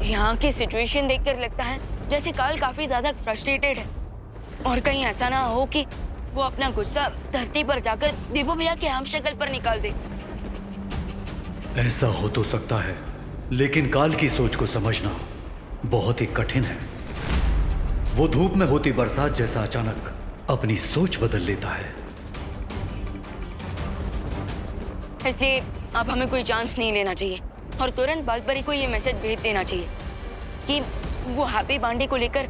यहाँ की सिचुएशन देखकर लगता है जैसे काल काफी ज्यादा फ्रस्ट्रेटेड है और कहीं ऐसा ना हो कि वो अपना गुस्सा धरती पर जाकर देवो भैया के हम शक्ल पर निकाल दे। ऐसा हो तो सकता है, लेकिन काल की सोच को समझना बहुत ही कठिन है। वो धूप में होती बरसात जैसा अचानक अपनी सोच बदल लेता है। इसलिए अब हमें कोई चांस नहीं लेना चाहिए और तुरंत बालपरी को ये मैसेज भेज देना चाहिए कि वो हैप्पी बांडे को लेकर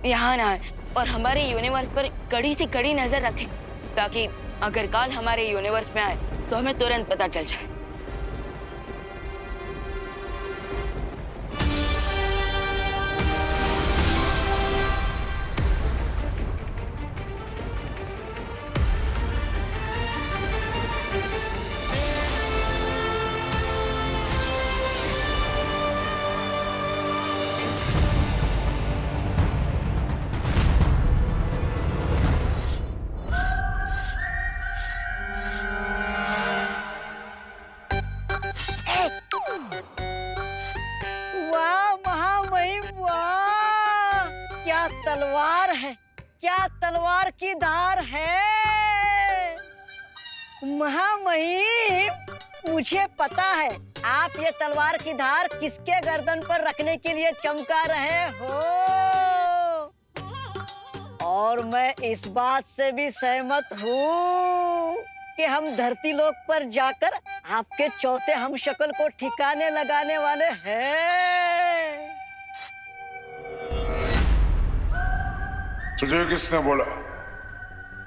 यहाँ ना आए और हमारे यूनिवर्स पर कड़ी से कड़ी नजर रखे, ताकि अगर काल हमारे यूनिवर्स में आए तो हमें तुरंत पता चल जाए। वाह महामहिम, वाह क्या तलवार है, क्या तलवार की धार है। महामहिम, मुझे पता है आप ये तलवार की धार किसके गर्दन पर रखने के लिए चमका रहे हो, और मैं इस बात से भी सहमत हूँ कि हम धरती लोक पर जाकर आपके चौथे हमशक्ल को ठिकाने लगाने वाले हैं। तुझे किसने बोला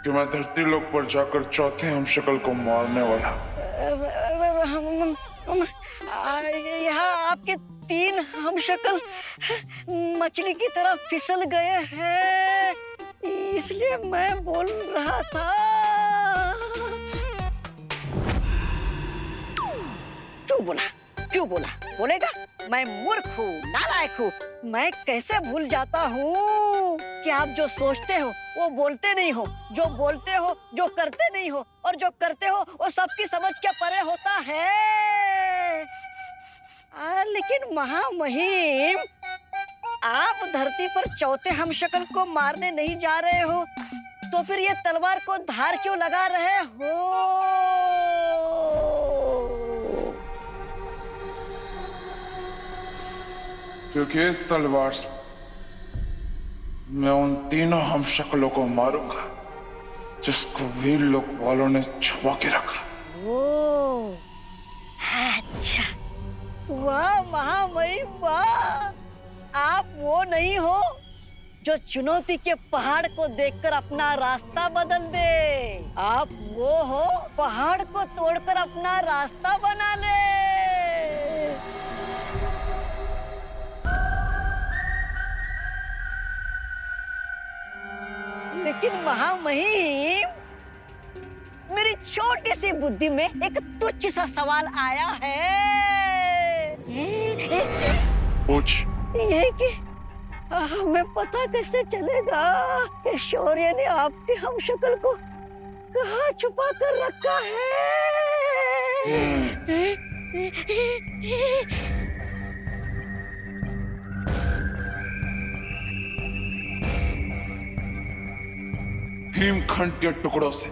कि मैं धरती लोक पर जाकर चौथे हमशक्ल को मारने वाला? यहाँ आपके 3 हमशक्ल मछली की तरह फिसल गए हैं, इसलिए मैं बोल रहा था। क्यों बोला, क्यों बोला? बोलेगा? मैं मूर्ख हूँ, नालायक हूँ। मैं कैसे भूल जाता हूँ कि आप जो सोचते हो वो बोलते नहीं हो, जो बोलते हो जो करते नहीं हो, और जो करते हो वो सबकी समझ के परे होता है। लेकिन महामहिम, आप धरती पर चौथे हमशक्ल को मारने नहीं जा रहे हो, तो फिर ये तलवार को धार क्यों लगा रहे हो? क्योंकि इस तलवार से मैं उन तीनों हमशक्लों को मारूंगा जिसको वीर लोक वालों ने छुपा के रखा। ओ, अच्छा, वाह महामहिम, वाह। आप वो नहीं हो जो चुनौती के पहाड़ को देखकर अपना रास्ता बदल दे। आप वो हो पहाड़ को तोड़कर अपना रास्ता बना ले। लेकिन महामहिम, मेरी छोटी सी बुद्धि में एक तुच्छ सा सवाल आया है। पूछ। ये कि हमें पता कैसे चलेगा कि शौर्य ने आपके हमशक्ल को कहाँ छुपा कर रखा है? हिमखंड के टुकड़ों से।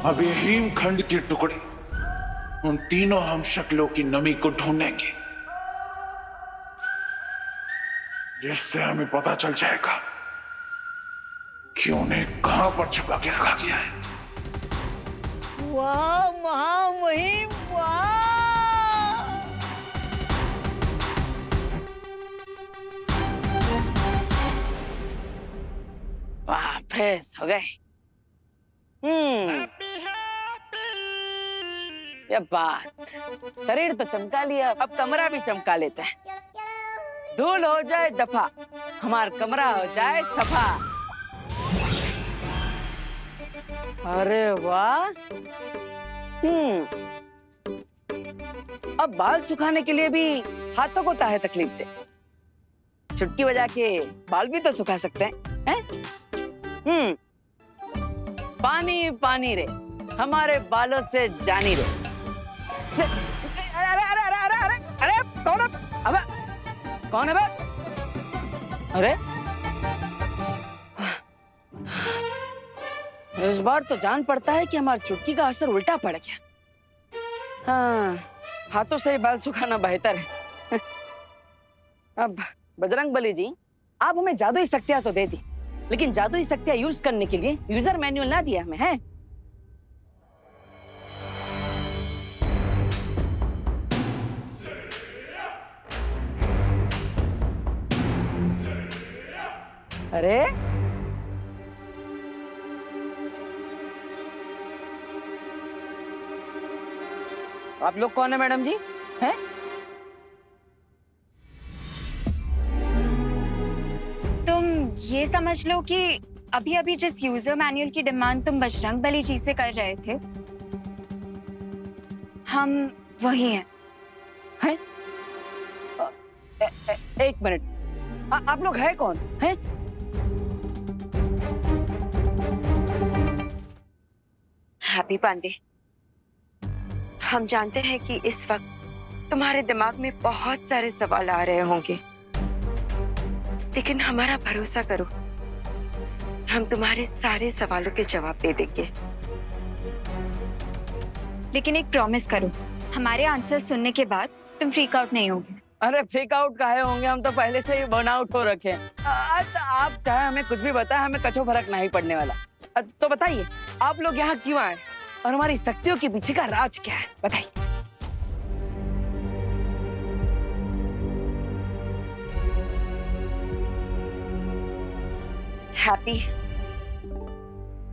अब ये हिमखंड के टुकड़े उन तीनों हमशक्लों की नमी को ढूंढेंगे, जिससे हमें पता चल जाएगा कि उन्हें कहां पर छुपा के रखा गया है। वाह महामहिम, वाह। वाह, फ्रेश हो गए। ये बात, शरीर तो चमका लिया, अब कमरा भी चमका लेते हैं। धूल हो जाए दफा, हमारा कमरा हो जाए सफा। अरे वाह। अब बाल सुखाने के लिए भी हाथों को काहे तकलीफ दे? चुटकी बजा के बाल भी तो सुखा सकते हैं? पानी पानी रे, हमारे बालों से जानी रे। अरे अरे अरे अरे अरे अरे अरे कौन है? अबे कौन है बे? अरे इस बार तो जान पड़ता है कि हमारी चुटकी का असर उल्टा पड़ गया। हाँ, हाथों से ही बाल सुखाना बेहतर है। अब बजरंग बली जी, आप हमें जादुई शक्तियां तो दे दी, लेकिन जादुई शक्तियां यूज करने के लिए यूजर मैनुअल ना दिया हमें, है? अरे आप लोग कौन है मैडम जी? हैं? तुम ये समझ लो कि अभी अभी जिस यूजर मैनुअल की डिमांड तुम बजरंग बली जी से कर रहे थे, हम वही हैं। हैं? एक मिनट, आप लोग हैं कौन? हैं? हैप्पी पांडे, हम जानते हैं कि इस वक्त तुम्हारे दिमाग में बहुत सारे सवाल आ रहे होंगे, लेकिन हमारा भरोसा करो, हम तुम्हारे सारे सवालों के जवाब दे देंगे। लेकिन एक प्रॉमिस करो, हमारे आंसर सुनने के बाद तुम फ्रीक आउट नहीं होगे। अरे फ्रीक आउट काहे होंगे, हम तो पहले से ही बर्न आउट हो रखे हैं। अच्छा, आप चाहे हमें कुछ भी बताएं, हमें कछो फर्क नहीं पड़ने वाला। तो बताइए, आप लोग यहाँ क्यों आए और हमारी शक्तियों के पीछे का राज क्या है? बताइए। हैप्पी,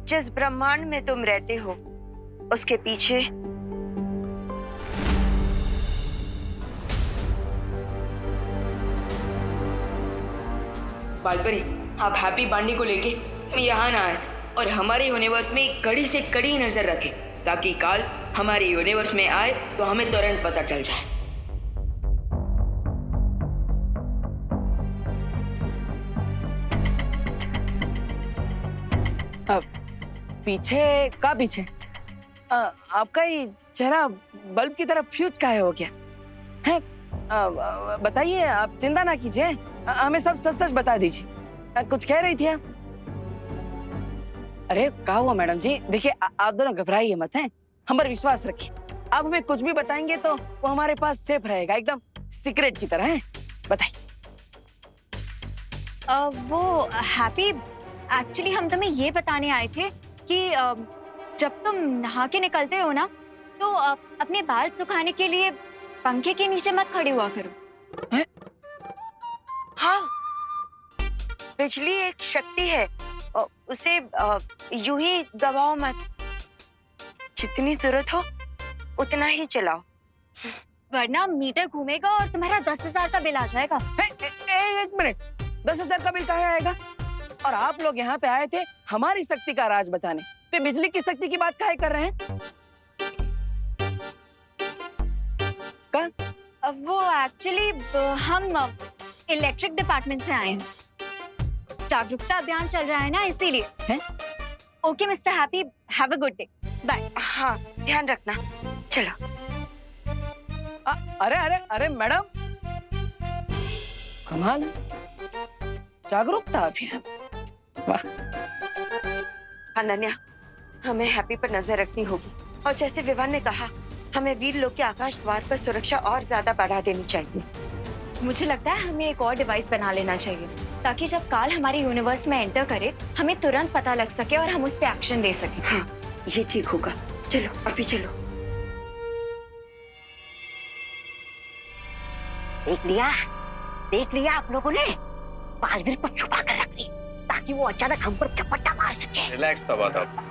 जिस ब्रह्मांड में तुम रहते हो उसके पीछे बालपरी, आप हैप्पी पांडे को लेके यहाँ ना आए और हमारे यूनिवर्स में कड़ी से कड़ी नजर रखें, ताकि काल हमारे यूनिवर्स में आए तो हमें तुरंत पता चल जाए। अब पीछे का पीछे? आपका ही चेहरा बल्ब की तरफ फ्यूज काहे हो गया है? बताइए, आप चिंता ना कीजिए, हमें सब सच सच बता दीजिए। कुछ कह रही थी आप? अरे क्या हुआ मैडम जी? देखिए, आप दोनों घबराइए मत, हैं? हम पर विश्वास रखिए। आप हमें कुछ भी बताएंगे तो वो हमारे पास सेफ रहेगा, एकदम सीक्रेट की तरह, है? बताइए। वो हैप्पी, एक्चुअली हम तुम्हें ये बताने आए थे कि जब तुम नहा के निकलते हो ना, तो अपने बाल सुखाने के लिए पंखे के नीचे मत खड़े हुआ करो। है? हाँ, बिजली एक शक्ति है, उसे यूं ही दबाओ मत, जितनी जरूरत हो उतना ही चलाओ, वरना मीटर घूमेगा और तुम्हारा 10,000 का बिल आ जाएगा। एक मिनट, 10,000 का बिल कहाँ आएगा? और आप लोग यहाँ पे आए थे हमारी शक्ति का राज बताने, तो बिजली की शक्ति की बात काहे कर रहे हैं? वो एक्चुअली हम इलेक्ट्रिक डिपार्टमेंट से आए हैं, जागरूकता अभियान चल रहा है ना, इसीलिए। हैं? Okay mister Happy, have a good day, bye. हाँ, ध्यान रखना, चलो। अरे अरे अरे मैडम, कमाल है, जागरूकता अभियान, वाह। अनन्या, हमें हैप्पी पर नजर रखनी होगी, और जैसे विवान ने कहा, हमें वीर लोक के आकाश द्वार पर सुरक्षा और ज्यादा बढ़ा देनी चाहिए। मुझे लगता है हमें एक और डिवाइस बना लेना चाहिए, ताकि जब काल हमारे यूनिवर्स में एंटर करे, हमें तुरंत पता लग सके और हम उस पे एक्शन ले सके। हाँ, ये ठीक होगा। चलो, अभी चलो। देख लिया आप लोगों ने? बालवीर को छुपा कर रख ली, ताकि वो अचानक हम पर झपट्टा मार सके। रिलैक्स था बात आप।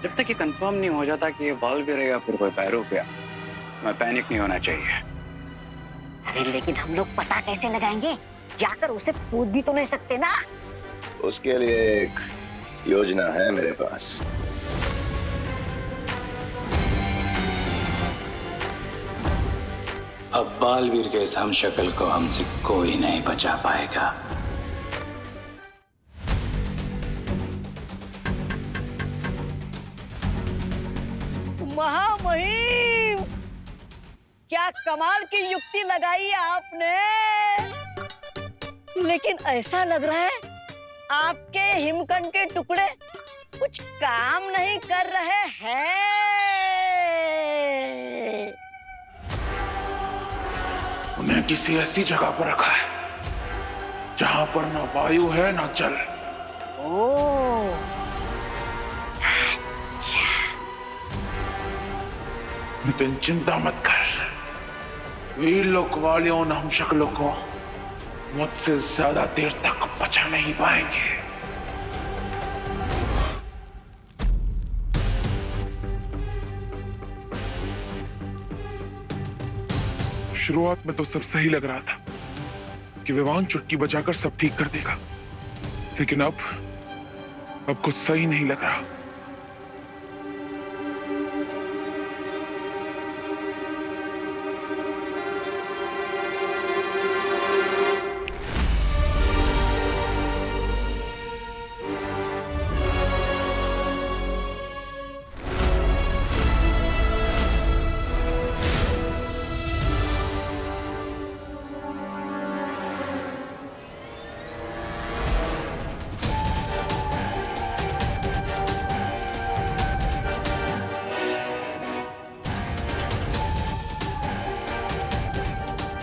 जब तक ये कंफर्म नहीं हो जाता कि ये बालवीर है या फिर कोई पैरोपिया, मैं पैनिक नहीं होना चाहिए। अरे लेकिन हम लोग पता कैसे लगाएंगे? जाकर उसे पूछ भी तो नहीं सकते ना। उसके लिए एक योजना है मेरे पास। अब बालवीर के इस हमशक्ल को हमसे कोई नहीं बचा पाएगा। महामहिम, क्या कमाल की युक्ति लगाई है आपने। लेकिन ऐसा लग रहा है आपके हिमकंड के टुकड़े कुछ काम नहीं कर रहे हैं। उन्हें किसी ऐसी जगह पर रखा है जहां पर ना वायु है ना जल। ओह, लेकिन चिंता मत कर, वीर लोक वालियों उन हमशक्लों को मुझसे ज्यादा देर तक बचा नहीं पाएंगे। शुरुआत में तो सब सही लग रहा था कि विवान चुटकी बजाकर सब ठीक कर देगा, लेकिन अब कुछ सही नहीं लग रहा।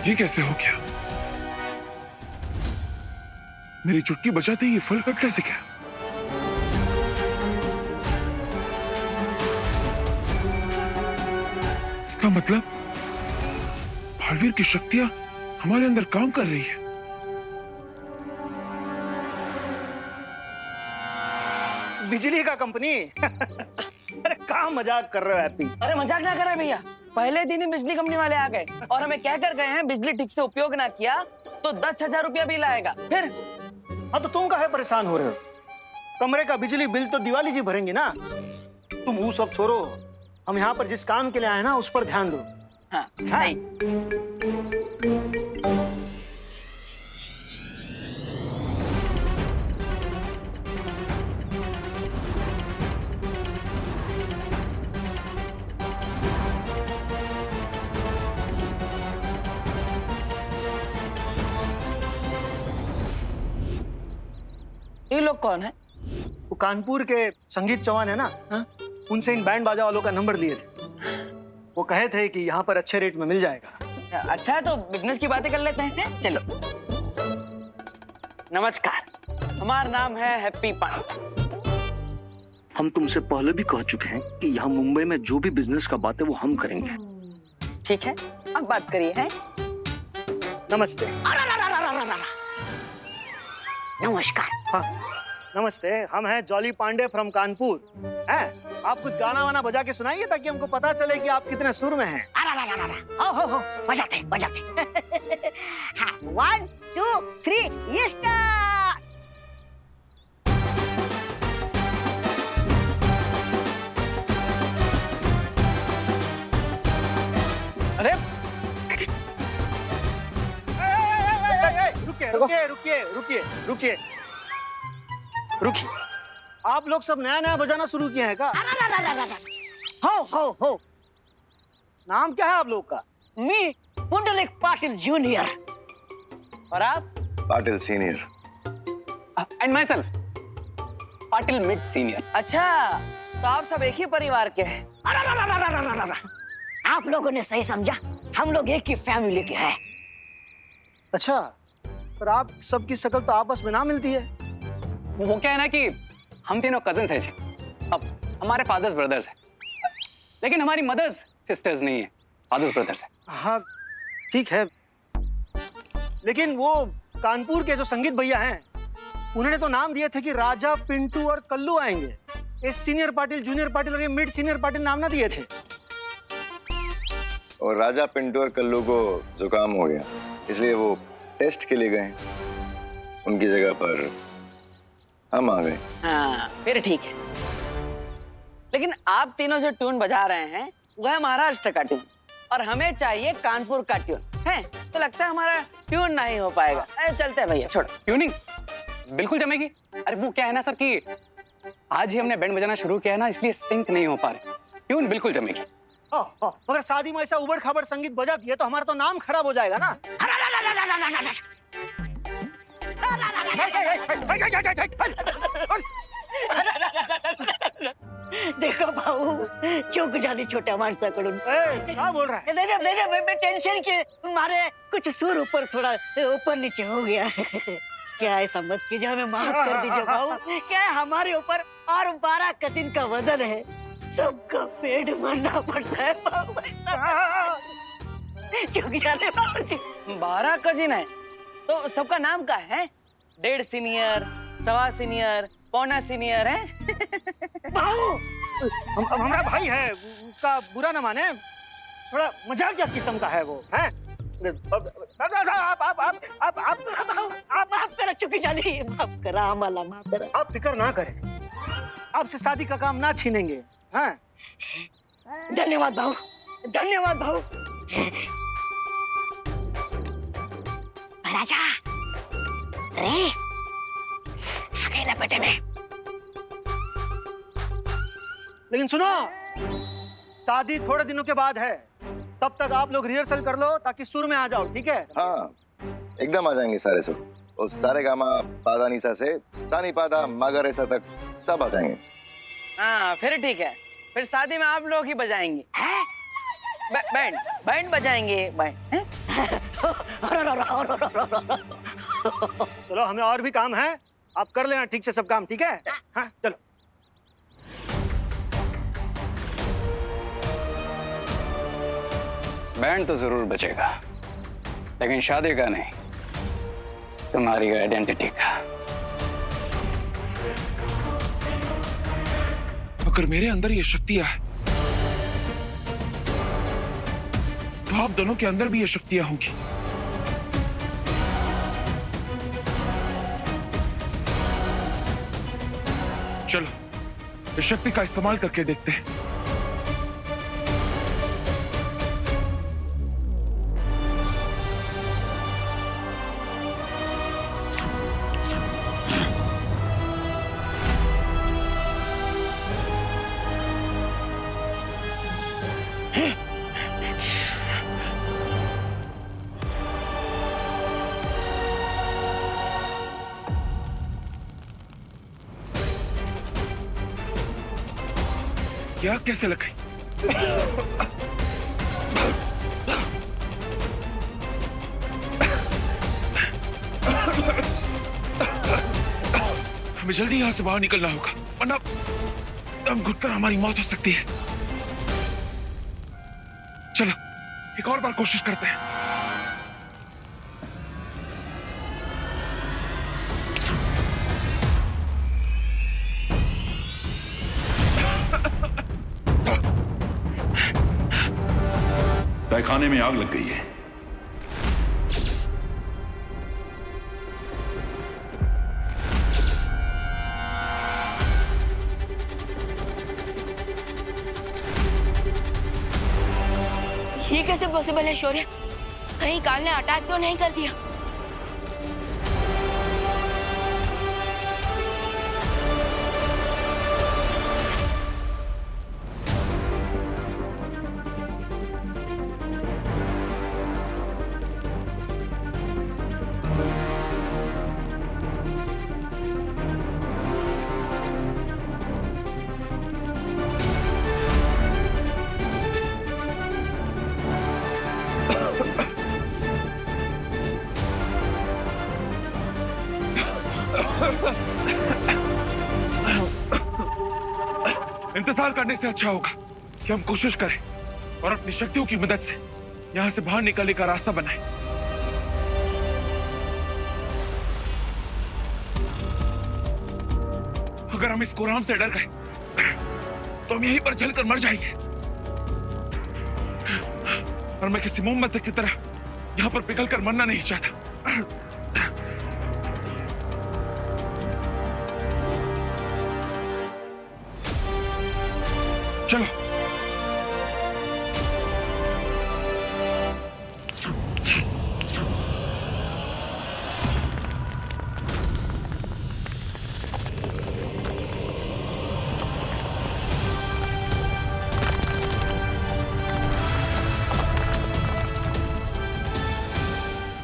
ये कैसे हो गया? मेरी चुटकी बजाते ही ये फल कट कैसे गया? इसका मतलब बालवीर की शक्तियां हमारे अंदर काम कर रही है। बिजली का कंपनी अरे कहाँ मजाक कर रहे हो हैप्पी? अरे मजाक ना करे भैया, पहले दिन ही बिजली कंपनी वाले आ गए और हमें क्या कर गए हैं, बिजली ठीक से उपयोग ना किया तो 10,000 रुपया बिल आएगा। फिर हाँ तो तुम काहे परेशान हो रहे हो? कमरे का बिजली बिल तो दिवाली जी भरेंगे ना। तुम वो सब छोड़ो, हम यहाँ पर जिस काम के लिए आए ना उस पर ध्यान दो। हाँ सही। ये लोग कौन है? वो कानपुर के संगीत चौहान है ना, हाँ? उनसे इन बैंड बाजा वालों का नंबर लिए थे। वो कहे थे कि यहाँ पर अच्छे रेट में मिल जाएगा। अच्छा है तो बिजनेस की बातें कर लेते हैं। चलो। नमस्कार, हमारा नाम है हैप्पी पांडे। हम तुमसे पहले भी कह चुके हैं कि यहाँ मुंबई में जो भी बिजनेस का बात है वो हम करेंगे। ठीक है, अब बात करिए। है नमस्ते। नमस्कार। हाँ नमस्ते, हम हैं जॉली पांडे फ्रॉम कानपुर। हैं? आप कुछ गाना वाना बजा के सुनाइए ताकि हमको पता चले कि आप कितने सुर में हैं। हो बजाते बजाते। हाँ, 1 2 3 ये स्टार्ट। अरे रुकिए। आप लोग सब नया नया बजाना शुरू किए हैं क्या? हो नाम क्या है आप लोग का? मी पुंडलिक पाटिल जूनियर। और आप? Patil senior. And my self Patil mid senior. अच्छा, तो आप सब एक ही परिवार के हैं। आप लोगों ने सही समझा, हम लोग एक ही फैमिली के हैं। अच्छा, पर आप सबकी शक्ल तो आपस में ना मिलती है। वो क्या है ना कि हम तीनों कजन्स हैं जी। अब हमारे फादर्स ब्रदर्स हैं, लेकिन हमारी मदर्स सिस्टर्स नहीं है, फादर्स ब्रदर्स हैं। हाँ ठीक है, लेकिन वो कानपुर के जो संगीत भैया हैं उन्होंने तो नाम दिए थे कि राजा, पिंटू और कल्लू आएंगे। ये सीनियर पाटिल, जूनियर पाटिल और ये मिड सीनियर पाटिल नाम ना दिए थे। और राजा, पिंटू और कल्लू को जुकाम हो गया, इसलिए वो टेस्ट के लिए गए। उनकी जगह पर हम आ गए। हाँ फिर ठीक है, लेकिन आप तीनों जो ट्यून बजा रहे हैं वो है महाराष्ट्र का ट्यून और हमें चाहिए कानपुर का ट्यून है, तो लगता है हमारा ट्यून नहीं हो पाएगा। अरे चलते हैं भैया, छोड़ो। ट्यूनिंग बिल्कुल जमेगी। अरे वो क्या है ना सर कि आज ही हमने बैंड बजाना शुरू किया है ना, इसलिए सिंक नहीं हो पा रहे। ट्यून बिल्कुल जमेगी। अगर शादी में ऐसा उबड़ खाबड़ संगीत बजा दिए तो हमारा तो नाम खराब हो जाएगा ना। देखो भाऊ, चूक झाली छोट्या माणसाकडून। क्या बोल रहा है? नहीं, मैं टेंशन के मारे कुछ सुर ऊपर थोड़ा ऊपर नीचे हो गया। क्या ऐसा मत कीजिए, हमें माफ कर दीजिए भाऊ। क्या है, हमारे ऊपर और 12 कजिन का वजन है, सबका पेट भरना पड़ता है भाऊ। चूक झाले भाऊ जी। 12 कजिन है तो सबका नाम का है? 1.5 सीनियर, 1.25 सीनियर, पौना सीनियर है। भाऊ हमारा भाई है, उसका बुरा न माने, थोड़ा मजाकिया किस्म का है वो, हैं? आप माफ करा चुकी जानी, माफ करा, हमारा माफ करा। आप फिक्र ना करें, आपसे शादी का काम ना छीनेंगे। हाँ, धन्यवाद भाऊ, धन्यवाद भाऊ। राजा रे आ गई लपेटे में। लेकिन सुनो, शादी थोड़े दिनों के बाद है, तब तक आप लोग रिहर्सल कर लो ताकि सुर में आ जाओ, ठीक है? हाँ, एकदम आ जाएंगे सारे सुर। उस सारे गामा पादा निसा से सानी पादा मागारेसा तक सब आ जाएंगे। हाँ फिर ठीक है, फिर शादी में आप लोग ही बजाएंगे। बैंड बजाएंगे, बैंड। चलो, हमें और भी काम है, आप कर लेना ठीक से सब काम, ठीक है? हाँ चलो। बैंड तो जरूर बचेगा, लेकिन शादी का नहीं, तुम्हारी आइडेंटिटी का। अगर मेरे अंदर ये शक्तियां है तो आप दोनों के अंदर भी ये शक्तियां होंगी। चलो इस शक्ति का इस्तेमाल करके देखते हैं। क्या कैसे लग गई? हमें जल्दी यहां से बाहर निकलना होगा, वरना दम घुटकर हमारी मौत हो सकती है। चलो एक और बार कोशिश करते हैं। तहखाने में आग लग गई है। ये कैसे पॉसिबल है शौर्य? कहीं काल ने अटैक तो नहीं कर दिया? इंतजार करने से अच्छा होगा कि हम कोशिश करें और अपनी शक्तियों की मदद से यहां से बाहर निकलने का रास्ता बनाएं। अगर हम इस कुरान से डर गए तो हम यहीं पर जलकर मर जाएंगे। और मैं किसी मोमबत्ती की तरह यहां पर पिघलकर मरना नहीं चाहता। चलो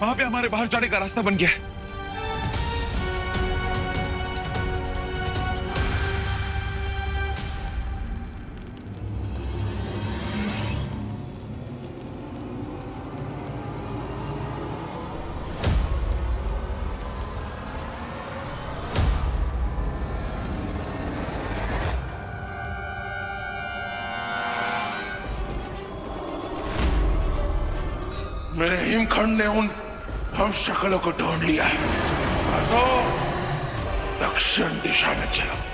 वहां पे हमारे बाहर जाने का रास्ता बन गया है। मेरे हिमखंड ने उन हम शक्लों को ढूंढ लिया है। दक्षिण दिशा में चलो।